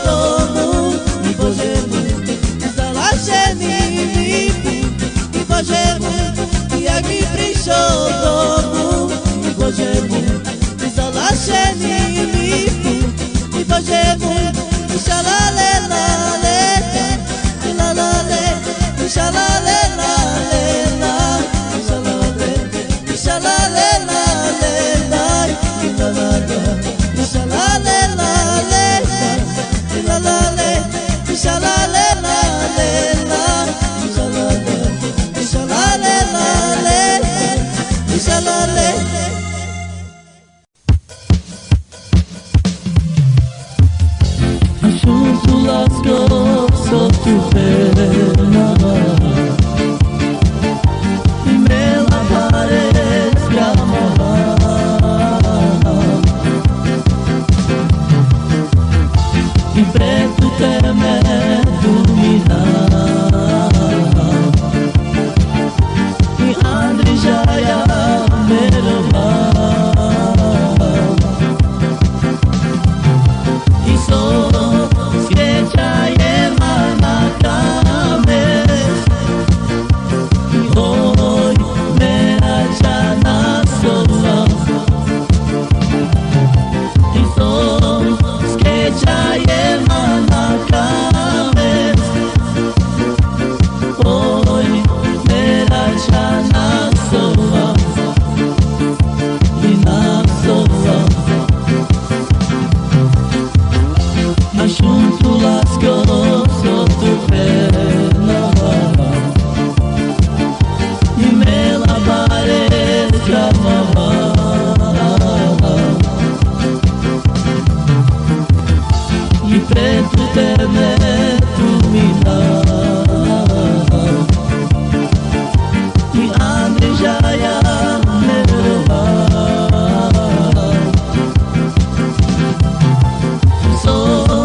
domu i Bożemu zalašený i Božemu, jak mi prišiel domu i Božemu zalašený i Božemu šalale lale lalale šalale lale šalale šalale lale lalale šalale lale lalale šalale lale šalale lale šalale. Junto lascou sotto pena e me la parezca e preto teme dominar e Andri Jaya me e sou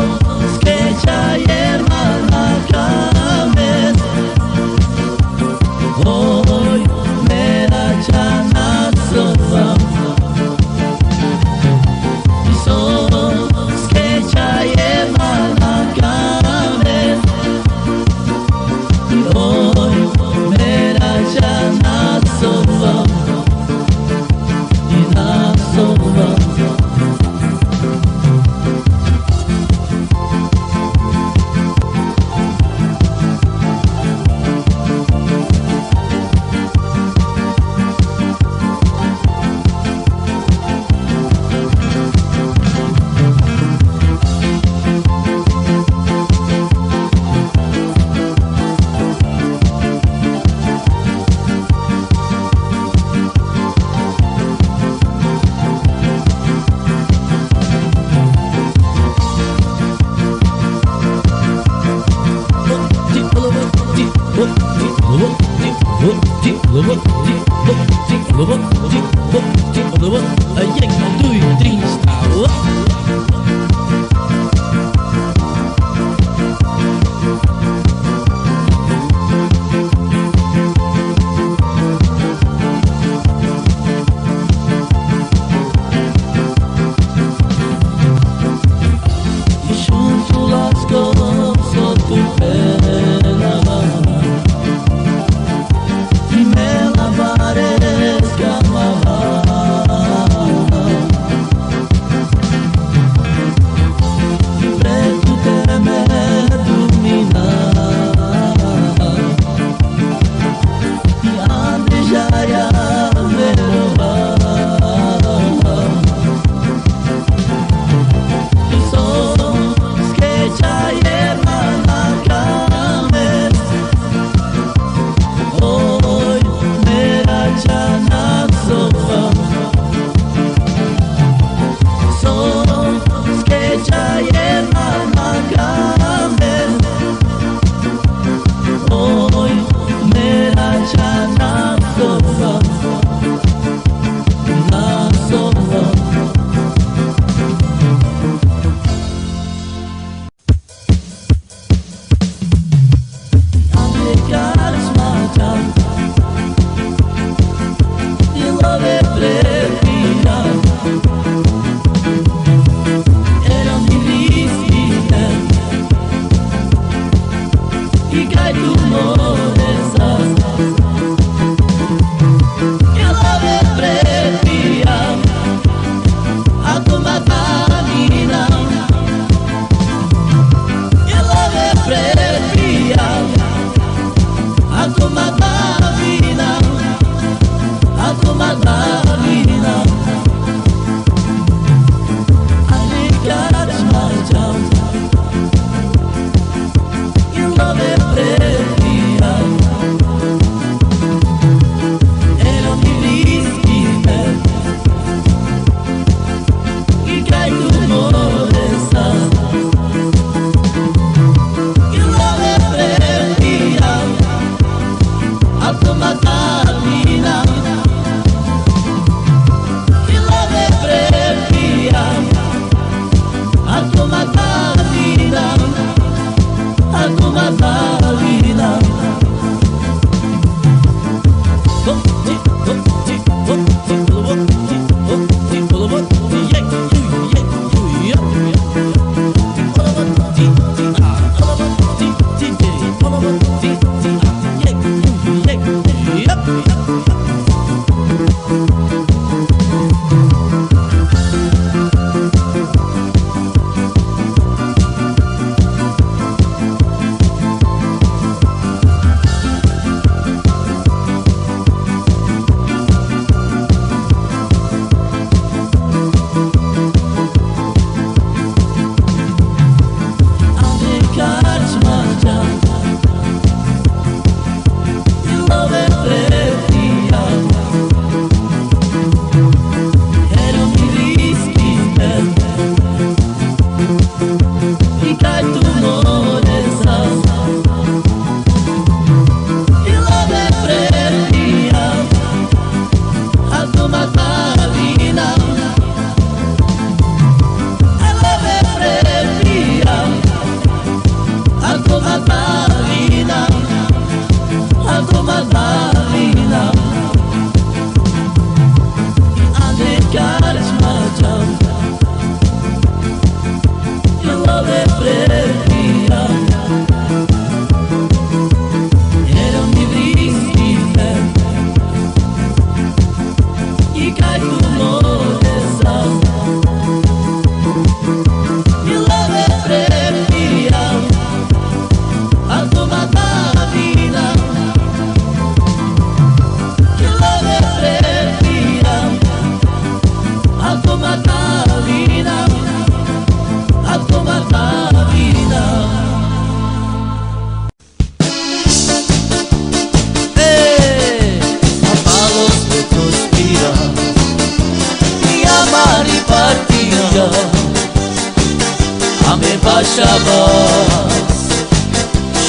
baixavas,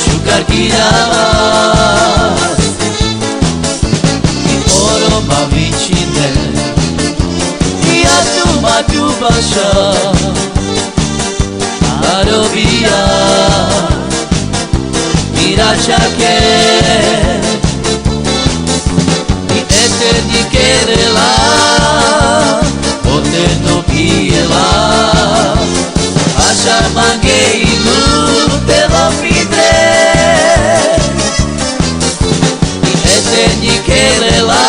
chucarquilhavas, e foram uma vitine, e a turma tu baixar, Arovia, Mirachaque, e eterni querela, Oteno piela, Achamanguei no telopidre, e eterni querela,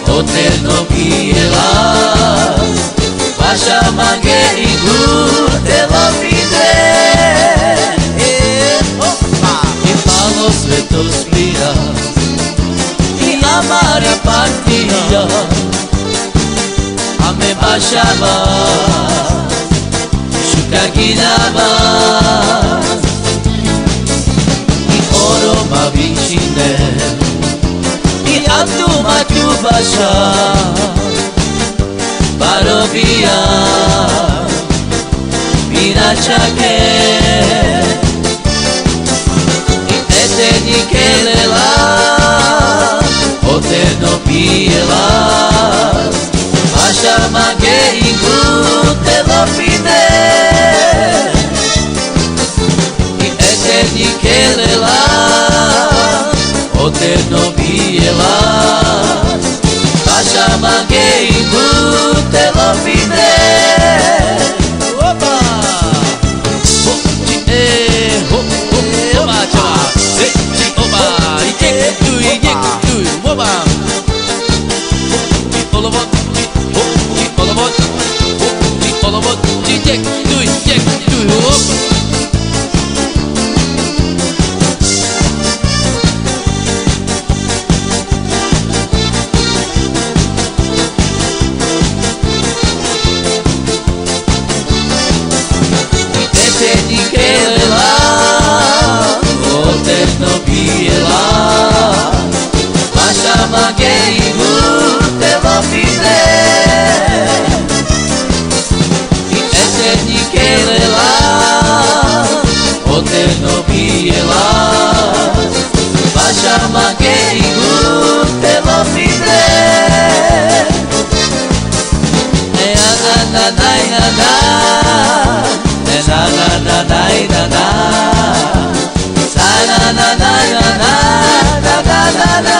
Oteno piela, Achamanguei no telopidre, e falos vetos pias, e amar e partilha, a me baixava, chucarquilhavas, e ouro uma vitine, e a turma tu baixar, Barovia, Mirachaque, e eterni querela, Oteno piela, Achamanguei no telopide, e eterni querela, Oteno piela, Achamanguei no telopide. Opa! Opa, tchau! Opa! Opa! Oteno piela, Achamanguei no telopidre, e a na na na na, e na na na na na na, sa na na na na na na na na na.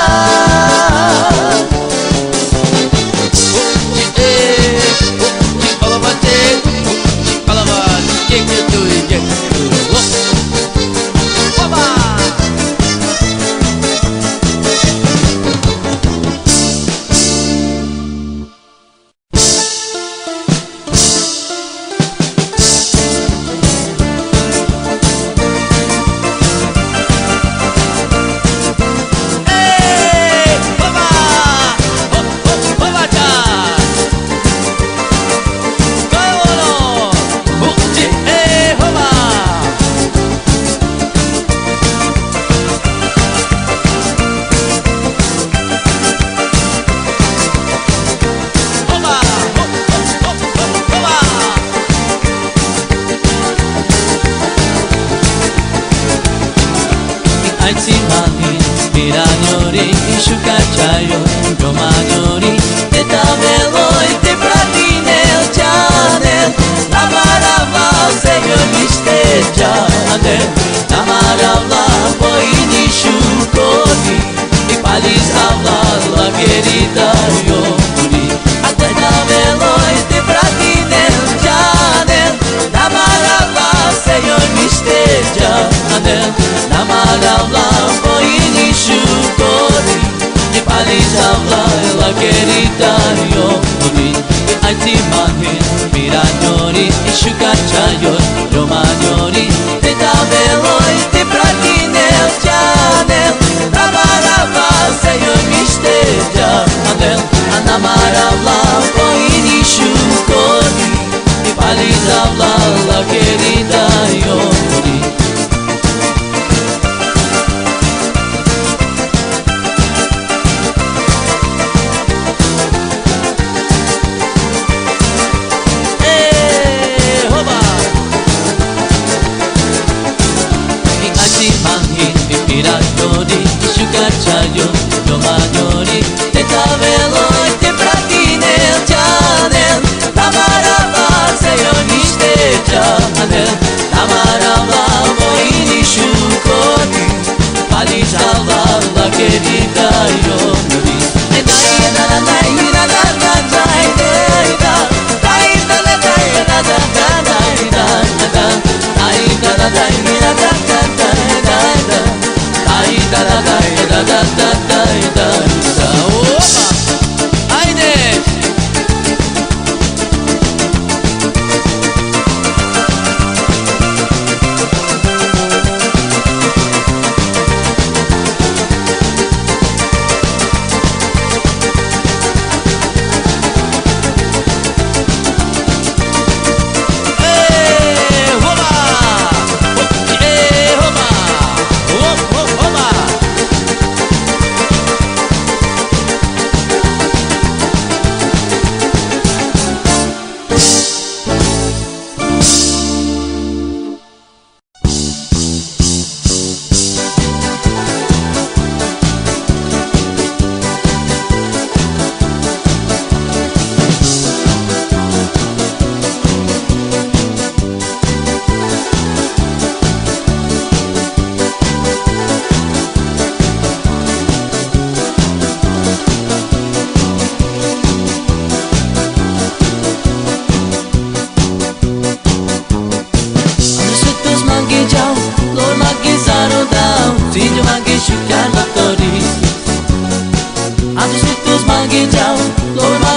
Aitsimani, Miranyori, Shukachayo, Romanyori, Te tabeloi, te platine, el chanel, Namarava, Senhor esteja, Namarava, Poini, Shukoni, e Palis Havla, la querida Yori, Te tabeloi, te platine, el chanel, Namarava, Senhor esteja, Namarava, Poini, Shukoni.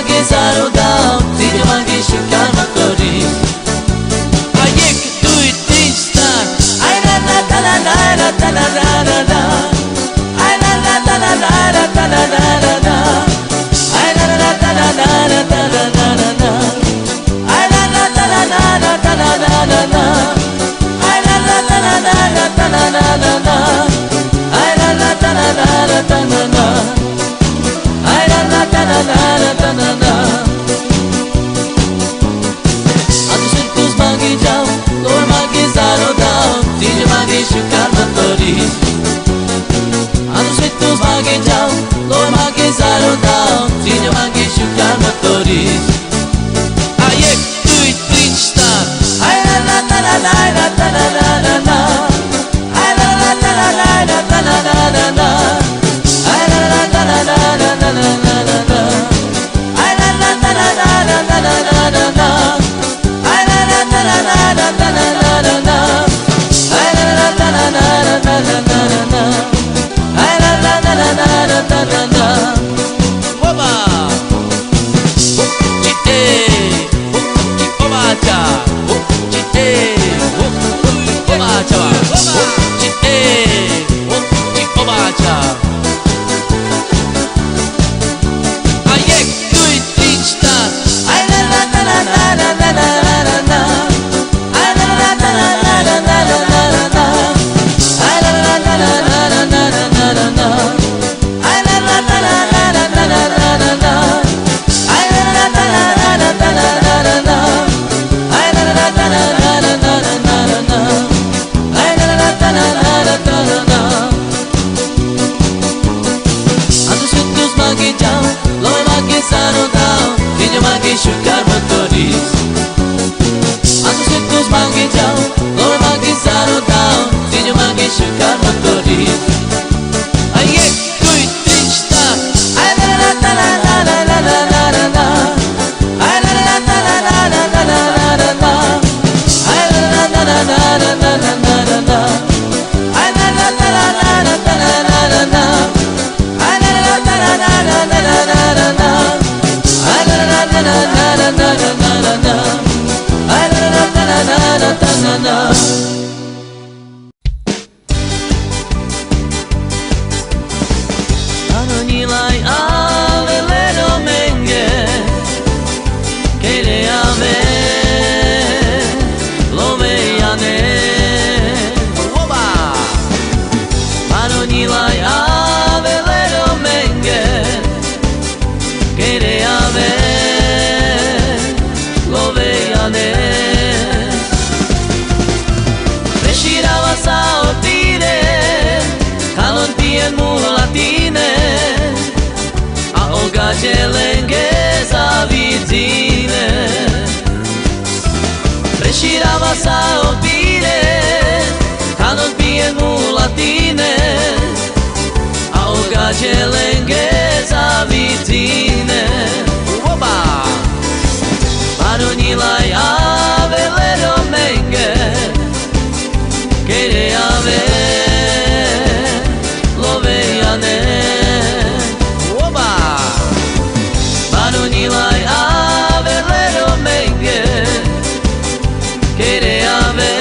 magi zarodam, ti magi shukar motoris. Ai ek dui tin star, ai la la la la la la la la la la. Ai la la la la la la la la la la. Ai la la la la la la la la la la. Ai la la la la la la la la la la. Ai la la la la la la la la la la. Ai la la la la la la la la. Ai la la la la la la la la. Adışıkuz magi jao, lor magi zarodam, tij magi shukar motoris. Adışıkuz magi jao, lor magi zarodam, tij magi shukar motoris. Ai ek dui tin star, ai la la la la la la la la la la. Ai la la la la la la la la la la. Ai la la la la la la la la la la. Ai la la la la la la la la la la. Ai la la la la la la la la la la. Ai la la la la la la la la la la. Ai la la la la la la la la. Oba! Chite, oba cha, chite, oba cha, chite, oba cha. Ai ek dui tin star, ai la la la la la la la la la. Ai la la la la la la la la la la. Ai la la la la la la la la la la. Ai la la la la la la la la la la. Ai la la la la la la la la la la. Ai la la la la la la la la la la. Ai la la la la la la la la. Adışıkuz magi jao, lor magi zarodam, tij magi shukar motoris. Adışıkuz magi jao, lor magi zarodam, tij magi shukar motoris. Ai ek dui tin star, ai la la la la la la la la la la. Ai la la la la la la la la la la. Ai la la la la la la la la la la. Ai la la la la la la la la la. Ai la la la la la la la la la la. Ai la la la la la la la la la. Ai la la la la la la la la. Anonilai avelero menge, kere ave, lo veiane. Oba! Anonilai avelero menge, kere ave, lo veiane. Reshirava saotire, kalon pien mulatine. A ogađe lenge zavidzine. Preširava sa opire, kanon pijen mulatine. A ogađe lenge zavidzine. Oba! Maronilaj avelero menge, kere ave, lovejane. Oba! Maronilaj avelero menge, kere ave,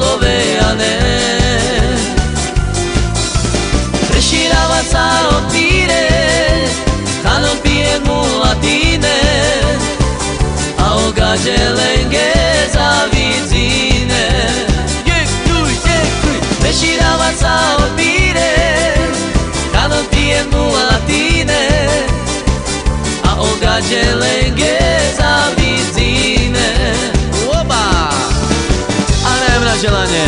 lovejane. Preširava sa opire, kanon pijen mulatine. A ogađe lenge zavidzine. Preširava sa opire, kanon pijen mulatine. A ogađe lenge zavidzine. Oba! A najemna želanje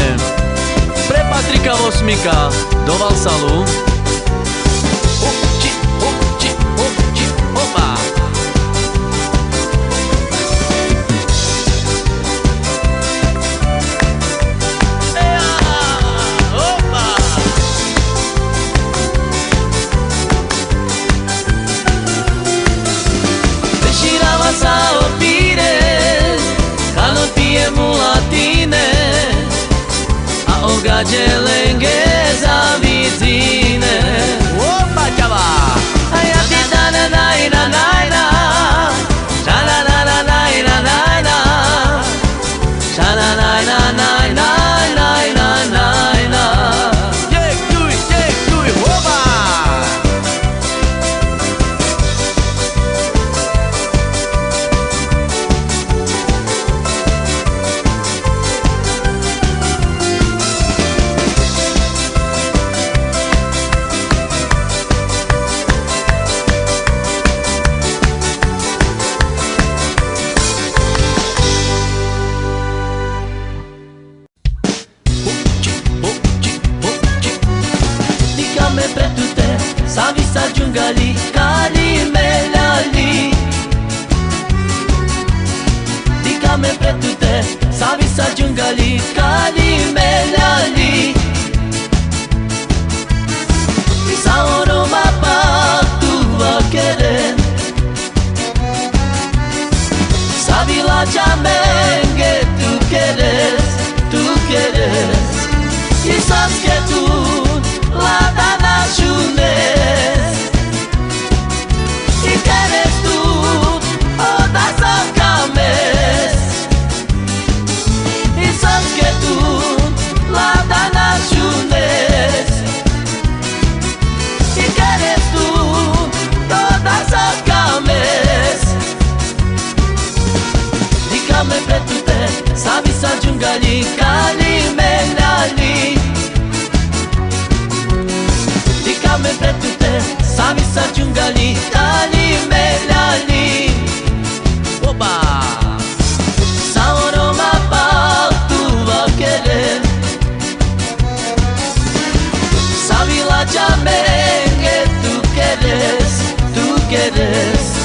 pre Patrika Vosmika do Valsalu. Upči, upči, upči, oba! Sa opire, kanon pije mulatine. A ogađe lenge zavidzine. Opa, čava! A ja ti dana daj sabe sajungali kali melali Dikame pretute sabe sajungali kali melali Oba Saoro mapa tu vakere Sabe la jame que tú quieres